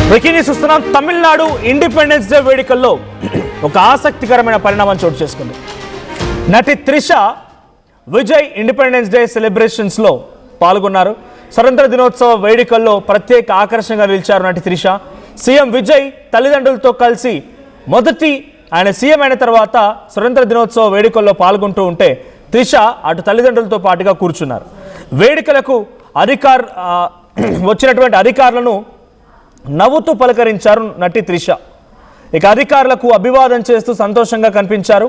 Breaking చూస్తున్నాం. Tamil Nadu independence day వేడుకల్లో ఒక ఆసక్తికరమైన పరిణామం చోటు చేసుకుంది. నటి Trisha Vijay independence day celebrations లో పాల్గొన్నారు. స్వతంత్ర దినోత్సవ వేడుకల్లో ప్రత్యేక ఆకర్షణగా నిలిచారు నటి త్రిష. సీఎం విజయ్ తల్లిదండ్రులతో కలిసి మొదటి ఆయన సీఎం అయిన తర్వాత స్వతంత్ర దినోత్సవ వేడుకల్లో పాల్గొంటూ ఉంటే త్రిష అటు తల్లిదండ్రులతో పాటుగా కూర్చున్నారు. వేడుకలకు వచ్చినటువంటి అధికారులను నవ్వుతూ పలకరించారు నటి త్రిష. ఇక అధికారులకు అభివాదం చేస్తూ సంతోషంగా కనిపించారు.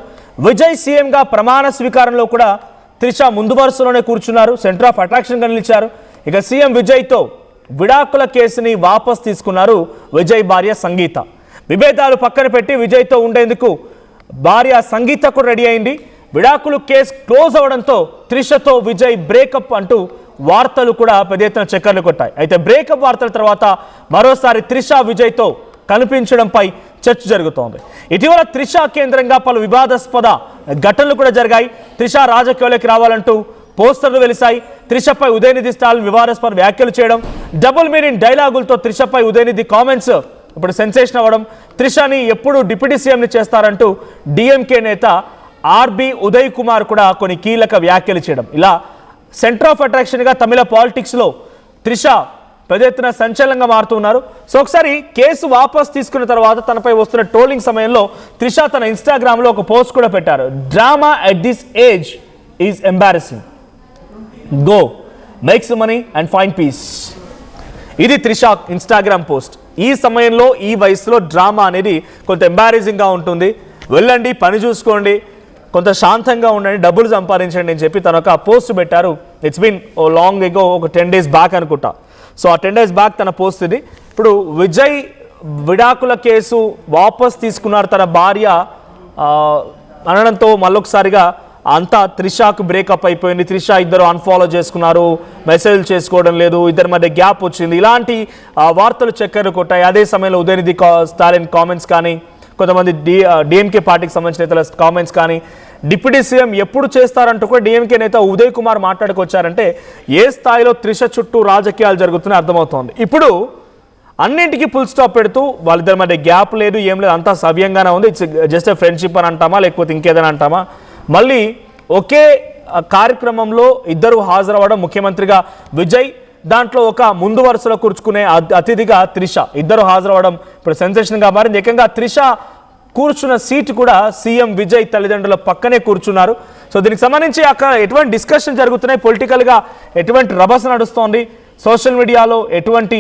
విజయ్ సీఎంగా ప్రమాణ స్వీకారంలో కూడా త్రిష ముందు వరుసలోనే కూర్చున్నారు. సెంటర్ ఆఫ్ అట్రాక్షన్గా నిలిచారు. ఇక సీఎం విజయ్తో విడాకుల కేసుని వాపస్ తీసుకున్నారు విజయ్ భార్య సంగీత. విభేదాలు పక్కన పెట్టి విజయ్తో ఉండేందుకు భార్య సంగీత కూడా రెడీ అయింది. విడాకులు కేసు క్లోజ్ అవడంతో త్రిషతో విజయ్ బ్రేకప్ అంటూ వార్తలు కూడా పెద్ద ఎత్తున చక్కర్లు కొట్టాయి. అయితే బ్రేకప్ వార్తల తర్వాత మరోసారి త్రిష విజయ్తో కనిపించడంపై చర్చ జరుగుతోంది. ఇటీవల త్రిష కేంద్రంగా పలు వివాదాస్పద ఘటనలు కూడా జరిగాయి. త్రిష రాజకీయాల్లోకి రావాలంటూ పోస్టర్లు వెలిశాయి. త్రిషపై ఉదయనిధి స్టాలిన్ వివాదాస్పద వ్యాఖ్యలు చేయడం, డబుల్ మీనింగ్ డైలాగులతో త్రిషపై ఉదయనిధి కామెంట్స్ ఇప్పుడు సెన్సేషన్ అవ్వడం, త్రిషని ఎప్పుడు డిప్యూటీ సీఎంని చేస్తారంటూ డిఎంకే నేత ఆర్బి ఉదయ్ కుమార్ కూడా కొన్ని కీలక వ్యాఖ్యలు చేయడం, ఇలా సెంటర్ ఆఫ్ అట్రాక్షన్గా తమిళ పాలిటిక్స్లో త్రిష పెద్ద ఎత్తున సంచలనంగా మారుతున్నారు. సో ఒకసారి కేసు వాపస్ తీసుకున్న తర్వాత తనపై వస్తున్న ట్రోలింగ్ సమయంలో త్రిష తన ఇన్స్టాగ్రామ్లో ఒక పోస్ట్ కూడా పెట్టారు. Drama at this age is embarrassing, go makes money and find piece. ఇది త్రిష ఇన్స్టాగ్రామ్ పోస్ట్. ఈ సమయంలో ఈ వయసులో డ్రామా అనేది కొంత ఎంబారసింగ్గా ఉంటుంది. వెళ్ళండి, పని చూసుకోండి, కొంత శాంతంగా ఉండండి, డబ్బులు సంపాదించండి అని చెప్పి తను ఒక పోస్ట్ పెట్టారు. It's been a long ago, ఒక 10 days బ్యాక్ అనుకుంటా. సో ఆ 10 days బ్యాక్ తన పోస్ట్ ఇది. ఇప్పుడు విజయ్ విడాకుల కేసు వాపస్ తీసుకున్నారు తన భార్య అనడంతో మళ్ళొకసారిగా అంతా త్రిషకు బ్రేకప్ అయిపోయింది. త్రిష ఇద్దరు అన్ఫాలో చేసుకున్నారు, మెసేజ్లు చేసుకోవడం లేదు, ఇద్దరి మధ్య గ్యాప్ వచ్చింది, ఇలాంటి వార్తలు చక్కర్లు కొట్టాయి. అదే సమయంలో ఉదయనిధి స్టాలిన్ కామెంట్స్ కానీ, కొంతమంది డిఎంకే పార్టీకి సంబంధించిన నేతల కామెంట్స్ కానీ, డిప్యూటీ సీఎం ఎప్పుడు చేస్తారంటూ కూడా డిఎంకే నేత ఉదయ్ కుమార్ మాట్లాడుకొచ్చారంటే ఏ స్థాయిలో త్రిష చుట్టూ రాజకీయాలు జరుగుతున్నాయి అర్థమవుతోంది. ఇప్పుడు అన్నింటికీ ఫుల్ స్టాప్ పెడుతూ వాళ్ళిద్దరి మధ్య గ్యాప్ లేదు, ఏం లేదు, అంతా సవ్యంగానే ఉంది. ఇట్స్ జస్ట్ ఫ్రెండ్షిప్ అని అంటామా, లేకపోతే ఇంకేదైనా అంటామా? మళ్ళీ ఒకే కార్యక్రమంలో ఇద్దరు హాజరవ్వడం, ముఖ్యమంత్రిగా విజయ్, దాంట్లో ఒక ముందు వరుసలో కూర్చుకునే అతిథిగా త్రిష, ఇద్దరు హాజరవ్వడం ఇప్పుడు సెన్సేషన్గా మారింది. ఏకంగా త్రిష కూర్చున్న సీటు కూడా సీఎం విజయ్ తల్లిదండ్రుల పక్కనే కూర్చున్నారు. సో దీనికి సంబంధించి అక్కడ ఎటువంటి డిస్కషన్ జరుగుతున్నాయి, పొలిటికల్గా ఎటువంటి రభస నడుస్తోంది, సోషల్ మీడియాలో ఎటువంటి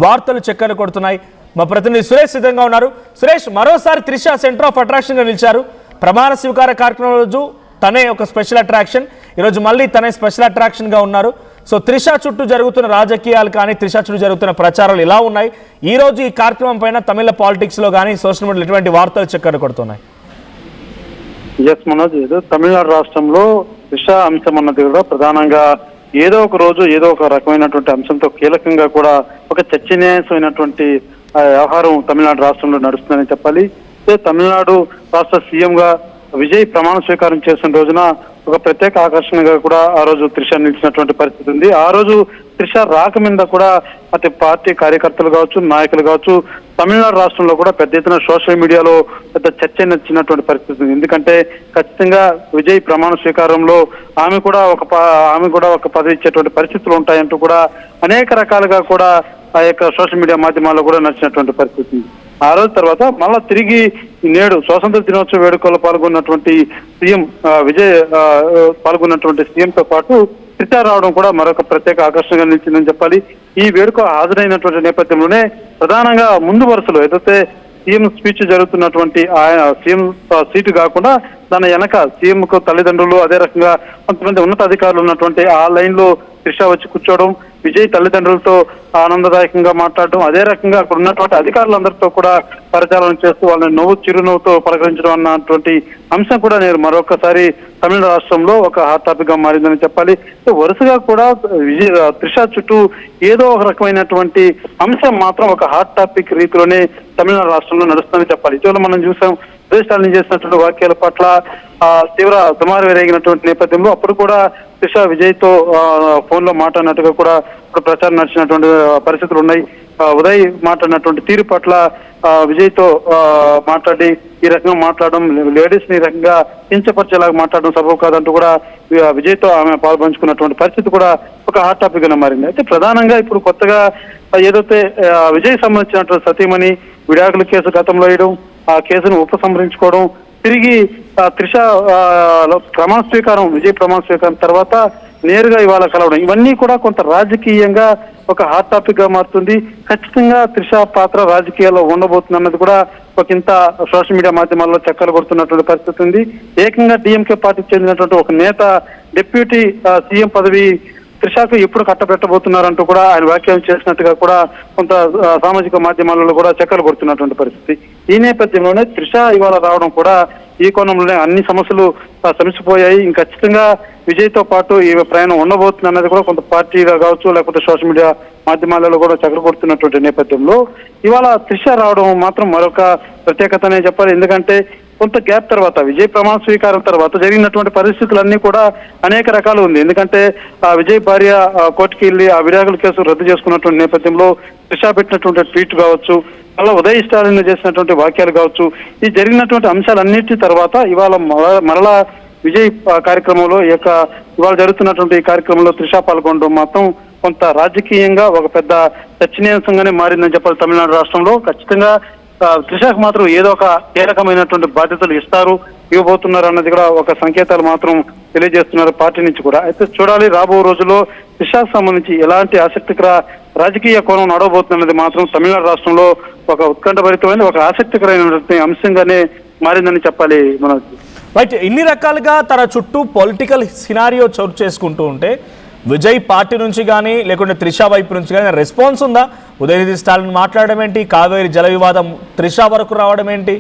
వార్తలు చక్కర్లు కొడుతున్నాయి, మా ప్రతినిధి సురేష్ సిద్ధంగా ఉన్నారు. సురేష్, మరోసారి త్రిష సెంటర్ ఆఫ్ అట్రాక్షన్గా నిలిచారు. ప్రమాణ స్వీకార కార్యక్రమం రోజు తనే ఒక స్పెషల్ అట్రాక్షన్, ఈరోజు మళ్ళీ తనే స్పెషల్ అట్రాక్షన్గా ఉన్నారు. సో త్రిష చుట్టూ జరుగుతున్న రాజకీయాలు కానీ, త్రిష చుట్టూ జరుగుతున్న ప్రచారాలు ఎలా ఉన్నాయి, ఈ రోజు ఈ కార్యక్రమం పైన తమిళ పాలిటిక్స్లో కానీ సోషల్ మీడియాలో ఎటువంటి వార్తలు చక్కర్లు కొడుతున్నాయి? ఎస్ మనోజ్, ఏదో తమిళనాడు రాష్ట్రంలో త్రిష అంశం అన్నది కూడా ప్రధానంగా ఏదో ఒక రోజు ఏదో ఒక రకమైనటువంటి అంశంతో కీలకంగా కూడా ఒక చర్చనీయాంశమైనటువంటి వ్యవహారం తమిళనాడు రాష్ట్రంలో నడుస్తుందని చెప్పాలి. తమిళనాడు రాష్ట్ర సీఎంగా విజయ్ ప్రమాణ స్వీకారం చేసిన రోజున ఒక ప్రత్యేక ఆకర్షణగా కూడా ఆ రోజు త్రిష నిలిచినటువంటి పరిస్థితి ఉంది. ఆ రోజు త్రిష రాక మీద కూడా అటు పార్టీ కార్యకర్తలు కావచ్చు, నాయకులు కావచ్చు, తమిళనాడు రాష్ట్రంలో కూడా పెద్ద ఎత్తున సోషల్ మీడియాలో పెద్ద చర్చ నచ్చినటువంటి పరిస్థితి ఉంది. ఎందుకంటే ఖచ్చితంగా విజయ్ ప్రమాణ స్వీకారంలో ఆమె కూడా ఒక పదవి ఇచ్చేటువంటి పరిస్థితులు ఉంటాయంటూ కూడా అనేక రకాలుగా కూడా ఆ యొక్క సోషల్ మీడియా మాధ్యమాల్లో కూడా నచ్చినటువంటి పరిస్థితి ఉంది. ఆ రోజు తర్వాత మళ్ళా తిరిగి నేడు స్వాతంత్ర దినోత్సవ వేడుకల్లో పాల్గొన్నటువంటి సీఎం విజయ్ పాల్గొన్నటువంటి సీఎంతో పాటు త్రిష రావడం కూడా మరొక ప్రత్యేక ఆకర్షణగా నిలిచిందని చెప్పాలి. ఈ వేడుక హాజరైనటువంటి నేపథ్యంలోనే ప్రధానంగా ముందు వరుసలో ఏదైతే సీఎం స్పీచ్ జరుగుతున్నటువంటి ఆయన సీఎం సీటు కాకుండా దాని వెనక సీఎంకు తల్లిదండ్రులు, అదే రకంగా కొంతమంది ఉన్నత అధికారులు ఉన్నటువంటి ఆ లైన్ లో త్రిష వచ్చి కూర్చోవడం, విజయ్ తల్లిదండ్రులతో ఆనందదాయకంగా మాట్లాడడం, అదే రకంగా అక్కడ ఉన్నటువంటి అధికారులందరితో కూడా పరిచాలన చేస్తూ వాళ్ళని చిరునవ్వుతో పలకరించడం అన్నటువంటి అంశం కూడా నేను మరొకసారి తమిళ రాష్ట్రంలో ఒక హాట్ టాపిక్ గా మారిందని చెప్పాలి. వరుసగా కూడా త్రిష చుట్టూ ఏదో ఒక రకమైనటువంటి అంశం మాత్రం ఒక హాట్ టాపిక్ రీతిలోనే తమిళనాడు రాష్ట్రంలో నడుస్తుందని చెప్పాలి. ఇటీవల మనం చూసాం స్టాలిన్ చేసినటువంటి వ్యాఖ్యల పట్ల తీవ్ర దుమారు రేగినటువంటి నేపథ్యంలో అప్పుడు కూడా త్రిష విజయ్ తో ఫోన్ లో మాట్లాడినట్టుగా కూడా ప్రచారం నడిచినటువంటి పరిస్థితులు ఉన్నాయి. ఉదయ్ మాట్లాడినటువంటి తీరు పట్ల విజయ్తో మాట్లాడి ఈ రకంగా మాట్లాడడం, లేడీస్ ని ఈ రకంగా కించపరిచేలాగా మాట్లాడడం సబబు కాదంటూ కూడా విజయ్తో ఆమె పాల్పంచుకున్నటువంటి పరిస్థితి కూడా ఒక హాట్ టాపిక్ గా మారింది. అయితే ప్రధానంగా ఇప్పుడు కొత్తగా ఏదైతే విజయ్ సంబంధించినటువంటి సతీమణి విడాకుల కేసు గతంలో వేయడం, ఆ కేసును ఉపసంహరించుకోవడం, తిరిగి త్రిష ప్రమాణ స్వీకారం, విజయ్ ప్రమాణ స్వీకారం తర్వాత నేరుగా ఇవాళ కలవడం, ఇవన్నీ కూడా కొంత రాజకీయంగా ఒక హాట్ టాపిక్ గా మారుతుంది. ఖచ్చితంగా త్రిష పాత్ర రాజకీయాల్లో ఉండబోతుంది అన్నది కూడా ఒక ఇంత సోషల్ మీడియా మాధ్యమాల్లో చక్కలు కొడుతున్నటువంటి పరిస్థితి ఉంది. ఏకంగా డిఎంకే పార్టీకి చెందినటువంటి ఒక నేత డిప్యూటీ సీఎం పదవి త్రిషకు ఎప్పుడు కట్టబెట్టబోతున్నారంటూ కూడా ఆయన వ్యాఖ్యానం చేసినట్టుగా కూడా కొంత సామాజిక మాధ్యమాలలో కూడా చక్కలు కొడుతున్నటువంటి పరిస్థితి. ఈ నేపథ్యంలోనే త్రిష ఇవాళ రావడం కూడా ఈ కోణంలోనే అన్ని సమస్యలు సమసిపోయాయి. ఇంకా ఖచ్చితంగా విజయ్తో పాటు ఈ ప్రయాణం ఉండబోతుంది అన్నది కూడా కొంత పార్టీగా కావచ్చు, లేకపోతే సోషల్ మీడియా మాధ్యమాలలో కూడా చక్కలు కొడుతున్నటువంటి నేపథ్యంలో ఇవాళ త్రిష రావడం మాత్రం మరొక ప్రత్యేకతనే చెప్పాలి. ఎందుకంటే కొంత గ్యాప్ తర్వాత, విజయ్ ప్రమాణ స్వీకారం తర్వాత జరిగినటువంటి పరిస్థితులన్నీ కూడా అనేక రకాలు ఉంది. ఎందుకంటే విజయ్ భార్య కోర్టుకి వెళ్ళి ఆ విడాకుల కేసు రద్దు చేసుకున్నటువంటి నేపథ్యంలో త్రిష పెట్టినటువంటి ట్వీట్ కావచ్చు, అలా ఉదయ్ స్టాలిన్ చేసినటువంటి వాక్యాలు కావచ్చు, ఈ జరిగినటువంటి అంశాలన్నిటి తర్వాత ఇవాళ మరలా విజయ్ కార్యక్రమంలో ఇవాళ జరుగుతున్నటువంటి ఈ కార్యక్రమంలో త్రిష పాల్గొనడం మాత్రం కొంత రాజకీయంగా ఒక పెద్ద చర్చనీయాంశంగానే మారిందని చెప్పాలి. తమిళనాడు రాష్ట్రంలో ఖచ్చితంగా త్రిషకు మాత్రం ఏదో ఒక కీలకమైనటువంటి బాధ్యతలు ఇవ్వబోతున్నారు అన్నది కూడా ఒక సంకేతాలు మాత్రం తెలియజేస్తున్నారు పార్టీ నుంచి కూడా. అయితే చూడాలి రాబో రోజుల్లో త్రిషకు సంబంధించి ఎలాంటి ఆసక్తికర రాజకీయ కోణం నడవబోతున్నది మాత్రం తమిళనాడు రాష్ట్రంలో ఒక ఉత్కంఠభరితమైన ఒక ఆసక్తికరమైనటువంటి అంశంగానే మారిందని చెప్పాలి. మనోజ్ రైట్, ఇన్ని రకాలుగా తన చుట్టూ పొలిటికల్ సినారియో చోటు చేసుకుంటూ ఉంటే విజయ్ పార్టీ నుంచి కానీ లేకుంటే త్రిష వైపు నుంచి కానీ రెస్పాన్స్ ఉందా? ఉదయనిధి స్టాలిన్ మాట్లాడడం ఏంటి, కావేరి జల వివాదం త్రిష వరకు రావడం ఏంటి,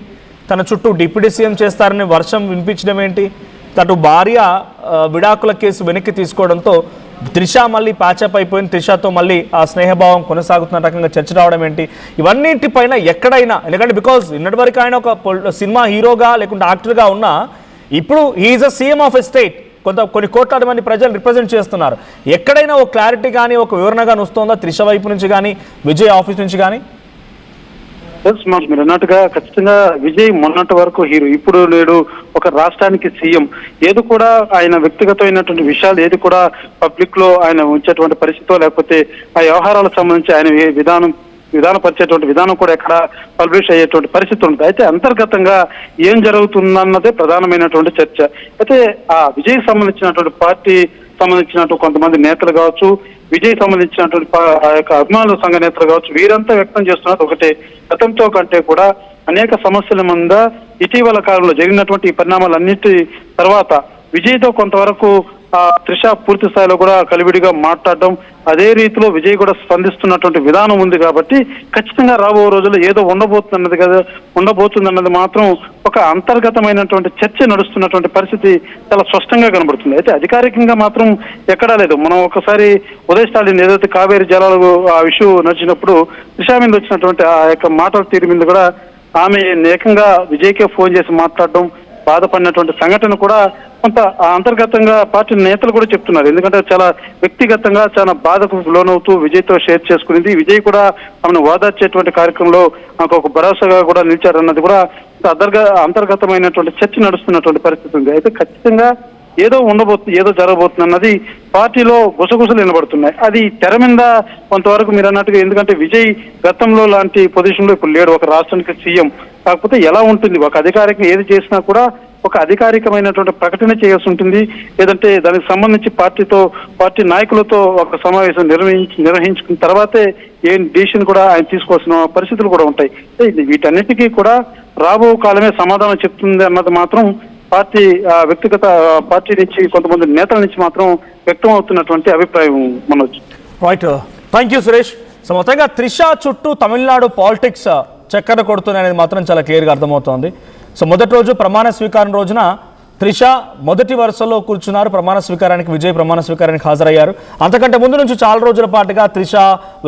తన చుట్టూ డిప్యూటీ సీఎం చేస్తారని వర్షం వినిపించడం ఏంటి, తను భార్య విడాకుల కేసు వెనక్కి తీసుకోవడంతో త్రిష మళ్ళీ ప్యాచప్ అయిపోయింది, త్రిషతో మళ్ళీ ఆ స్నేహభావం కొనసాగుతున్న రకంగా చర్చ రావడం ఏంటి, ఇవన్నింటిపైన ఎక్కడైనా, ఎందుకంటే బికాజ్ ఇన్నటి వరకు ఆయన ఒక సినిమా హీరోగా లేకుంటే యాక్టర్గా ఉన్నా ఇప్పుడు he's a CM of a state, కొన్ని కోట్లాది మంది ప్రజలు రిప్రజెంట్ చేస్తున్నారు. ఎక్కడైనా ఒక క్లారిటీ కానీ ఒక వివరణ కానీ వస్తుందా త్రిష వైపు నుంచి కానీ విజయ్ ఆఫీస్ నుంచి కానీ? మీరు అన్నట్టుగా ఖచ్చితంగా విజయ్ మొన్నటి వరకు హీరో, ఇప్పుడు నేడు ఒక రాష్ట్రానికి సీఎం. ఏది కూడా ఆయన వ్యక్తిగతమైనటువంటి విషయాలు ఏది కూడా పబ్లిక్ లో ఆయన ఉంచేటువంటి పరిస్థితో, లేకపోతే ఆ వ్యవహారాలకు సంబంధించి ఆయన విధానపరిచేటువంటి విధానం కూడా ఎక్కడ పబ్లిష్ అయ్యేటువంటి పరిస్థితి ఉంటుంది. అయితే అంతర్గతంగా ఏం జరుగుతుందన్నదే ప్రధానమైనటువంటి చర్చ. అయితే ఆ విజయ్ సంబంధించినటువంటి పార్టీ సంబంధించినటువంటి కొంతమంది నేతలు కావచ్చు, విజయ్ సంబంధించినటువంటి ఆ యొక్క అభిమానుల సంఘ నేతలు కావచ్చు, వీరంతా వ్యక్తం చేస్తున్నారు ఒకటే, గతంతో కంటే కూడా అనేక సమస్యల మీద ఇటీవల కాలంలో జరిగినటువంటి ఈ పరిణామాలన్నిటి తర్వాత విజయ్తో కొంతవరకు త్రిష పూర్తి స్థాయిలో కూడా కలివిడిగా మాట్లాడడం, అదే రీతిలో విజయ్ కూడా స్పందిస్తున్నటువంటి విధానం ఉంది. కాబట్టి ఖచ్చితంగా రాబో రోజుల్లో ఏదో ఉండబోతుందన్నది మాత్రం ఒక అంతర్గతమైనటువంటి చర్చ నడుస్తున్నటువంటి పరిస్థితి చాలా స్పష్టంగా కనబడుతుంది. అయితే అధికారికంగా మాత్రం ఎక్కడా లేదు. మనం ఒకసారి ఉదయ్ స్టాలిన్ ఏదైతే కావేరీ జలాలు ఆ ఇష్యూ నడిచినప్పుడు త్రిష మీద వచ్చినటువంటి ఆ యొక్క మాటల తీరు మీద కూడా ఆమె ఏకంగా విజయ్కే ఫోన్ చేసి మాట్లాడడం, బాధపడినటువంటి సంఘటన కూడా కొంత అంతర్గతంగా పార్టీ నేతలు కూడా చెప్తున్నారు. ఎందుకంటే చాలా వ్యక్తిగతంగా చాలా బాధకు లోనవుతూ విజయ్తో షేర్ చేసుకునేది, విజయ్ కూడా ఆమెను ఓదార్చేటువంటి కార్యక్రమంలో నాకు ఒక భరోసాగా కూడా నిలిచారన్నది కూడా అంతర్గతమైనటువంటి చర్చ నడుస్తున్నటువంటి పరిస్థితి ఉంది. అయితే ఖచ్చితంగా ఏదో జరగబోతుంది అన్నది పార్టీలో గుసగుసలు వినబడుతున్నాయి. అది తెర మీద కొంతవరకు మీరు అన్నట్టుగా, ఎందుకంటే విజయ్ గతంలో లాంటి పొజిషన్ లో ఇప్పుడు లేడు, ఒక రాష్ట్రానికి సీఎం. కాకపోతే ఎలా ఉంటుంది, ఒక అధికారికంగా ఏది చేసినా కూడా ఒక అధికారికమైనటువంటి ప్రకటన చేయాల్సి ఉంటుంది. లేదంటే దానికి సంబంధించి పార్టీ నాయకులతో ఒక సమావేశం నిర్వహించుకున్న తర్వాతే ఏం డిసిషన్ కూడా ఆయన తీసుకోవాల్సిన పరిస్థితులు కూడా ఉంటాయి. వీటన్నిటికీ కూడా రాబో కాలమే సమాధానం చెప్తుంది అన్నది మాత్రం వ్యక్తిగత పార్టీ నుంచి కొంతమంది నేతల నుంచి మాత్రం వ్యక్తం అవుతున్నటువంటి అభిప్రాయం. Manoj right, thank you Suresh. So మొత్తంగా త్రిష చుట్టూ తమిళనాడు పాలిటిక్స్ చక్కర కొడుతుంది అనేది మాత్రం చాలా క్లియర్గా అర్థమవుతోంది. సో మొదటి రోజు ప్రమాణ స్వీకారం రోజున త్రిష మొదటి వరుసలో కూర్చున్నారు. ప్రమాణ స్వీకారానికి విజయ్ ప్రమాణ స్వీకారానికి హాజరయ్యారు. అంతకంటే ముందు నుంచి చాలా రోజుల పాటుగా త్రిష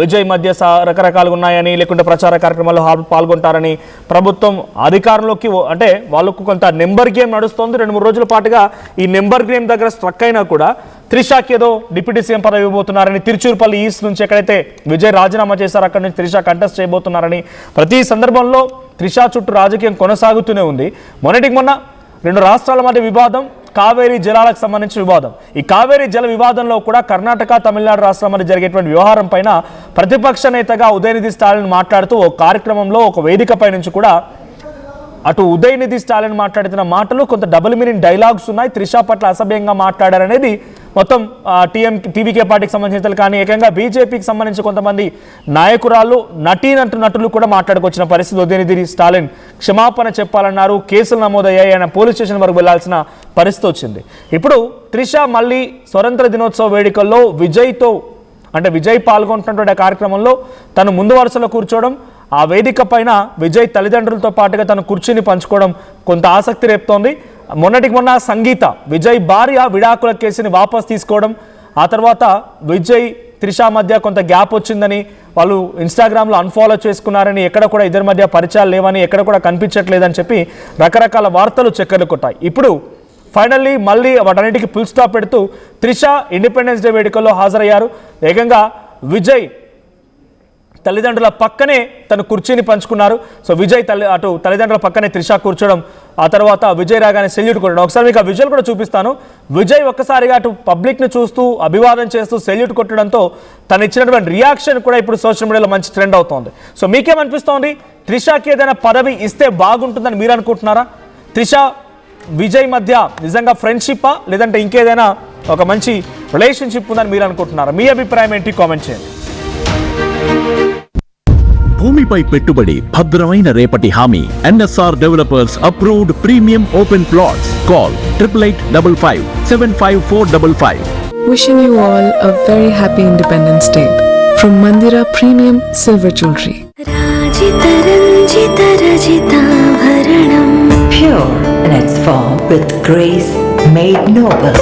విజయ్ మధ్య రకరకాలుగా ఉన్నాయని, లేకుంటే ప్రచార కార్యక్రమాల్లో పాల్గొంటారని ప్రభుత్వం అధికారంలోకి అంటే వాళ్ళకు కొంత నెంబర్ గేమ్ నడుస్తోంది. 2-3 రోజుల పాటుగా ఈ నెంబర్ గేమ్ దగ్గర స్ట్రక్ అయినా కూడా త్రిషాకి ఏదో డిప్యూటీ సీఎం పదవి ఇవ్వబోతున్నారని, తిరుచూరుపల్లి ఈస్ట్ నుంచి ఎక్కడైతే విజయ్ రాజీనామా చేశారో అక్కడి నుంచి త్రిష కంటెస్ట్ చేయబోతున్నారని ప్రతి సందర్భంలో త్రిష చుట్టూ రాజకీయం కొనసాగుతూనే ఉంది. మొన్నటికి మొన్న 2 రాష్ట్రాల మధ్య వివాదం, కావేరీ జలాలకు సంబంధించిన వివాదం. ఈ కావేరీ జల వివాదంలో కూడా కర్ణాటక, తమిళనాడు రాష్ట్రాల మధ్య జరిగేటువంటి వ్యవహారం పైన ప్రతిపక్ష నేతగా ఉదయనిధి స్టాలిన్ మాట్లాడుతూ ఒక కార్యక్రమంలో ఒక వేదికపై నుంచి కూడా అటు ఉదయనిధి స్టాలిన్ మాట్లాడుతున్న మాటలు కొంత డబుల్ మీనింగ్ డైలాగ్స్ ఉన్నాయి. త్రిష పట్ల అసభ్యంగా మాట్లాడారనేది మొత్తం టీవీకే పార్టీకి సంబంధించిన కానీ ఏకంగా బీజేపీకి సంబంధించి కొంతమంది నాయకురాళ్ళు, నటులు కూడా మాట్లాడుకొచ్చిన పరిస్థితి. ఉదయనిధి స్టాలిన్ క్షమాపణ చెప్పాలన్నారు. కేసులు నమోదయ్యాయి, ఆయన పోలీస్ స్టేషన్ వరకు వెళ్లాల్సిన పరిస్థితి వచ్చింది. ఇప్పుడు త్రిష మళ్ళీ స్వతంత్ర దినోత్సవ వేడుకల్లో విజయ్ పాల్గొంటున్నటువంటి కార్యక్రమంలో తను ముందు వరుసలో కూర్చోవడం, ఆ వేదిక పైన విజయ్ తల్లిదండ్రులతో పాటుగా తన కుర్చీని పంచుకోవడం కొంత ఆసక్తి రేపుతోంది. మొన్నటికి మొన్న సంగీత, విజయ్ భార్య విడాకుల కేసుని వాపస్ తీసుకోవడం, ఆ తర్వాత విజయ్ త్రిష మధ్య కొంత గ్యాప్ వచ్చిందని, వాళ్ళు ఇన్స్టాగ్రామ్లో అన్ఫాలో చేసుకున్నారని, ఎక్కడ కూడా ఇద్దరి మధ్య పరిచయాలు లేవని, ఎక్కడ కూడా కనిపించట్లేదని చెప్పి రకరకాల వార్తలు చక్కర్లు కొట్టాయి. ఇప్పుడు ఫైనల్లీ మళ్ళీ వాటన్నిటికీ ఫుల్ స్టాప్ పెడుతూ త్రిష ఇండిపెండెన్స్ డే వేడుకల్లో హాజరయ్యారు. ఏకంగా విజయ్ తల్లిదండ్రుల పక్కనే తను కుర్చీని పంచుకున్నారు. సో విజయ్ తల్లిదండ్రుల పక్కనే త్రిష కూర్చోవడం, ఆ తర్వాత విజయ్ రాగానే సెల్యూట్ కొట్టడం. ఒకసారి మీకు ఆ విజువల్ కూడా చూపిస్తాను. విజయ్ ఒక్కసారిగా అటు పబ్లిక్ని చూస్తూ అభివాదం చేస్తూ సెల్యూట్ కొట్టడంతో తను ఇచ్చినటువంటి రియాక్షన్ కూడా ఇప్పుడు సోషల్ మీడియాలో మంచి ట్రెండ్ అవుతోంది. సో మీకేమనిపిస్తోంది? త్రిషకి ఏదైనా పదవి ఇస్తే బాగుంటుందని మీరు అనుకుంటున్నారా? త్రిష విజయ్ మధ్య నిజంగా ఫ్రెండ్షిప్పా, లేదంటే ఇంకేదైనా ఒక మంచి రిలేషన్షిప్ ఉందని మీరు అనుకుంటున్నారా? మీ అభిప్రాయం ఏంటి? కామెంట్ చేయండి. భూమిపై పెట్టుబడి, భద్రమైన రేపటి హామీ. NSR developers approved premium open plots. Call 8855 75455. Wishing you all a very happy Independence Day from Mandira Premium Silver Jewelry. Rajita Ranjita Rajita Bharanam, Pure in its form with grace made noble.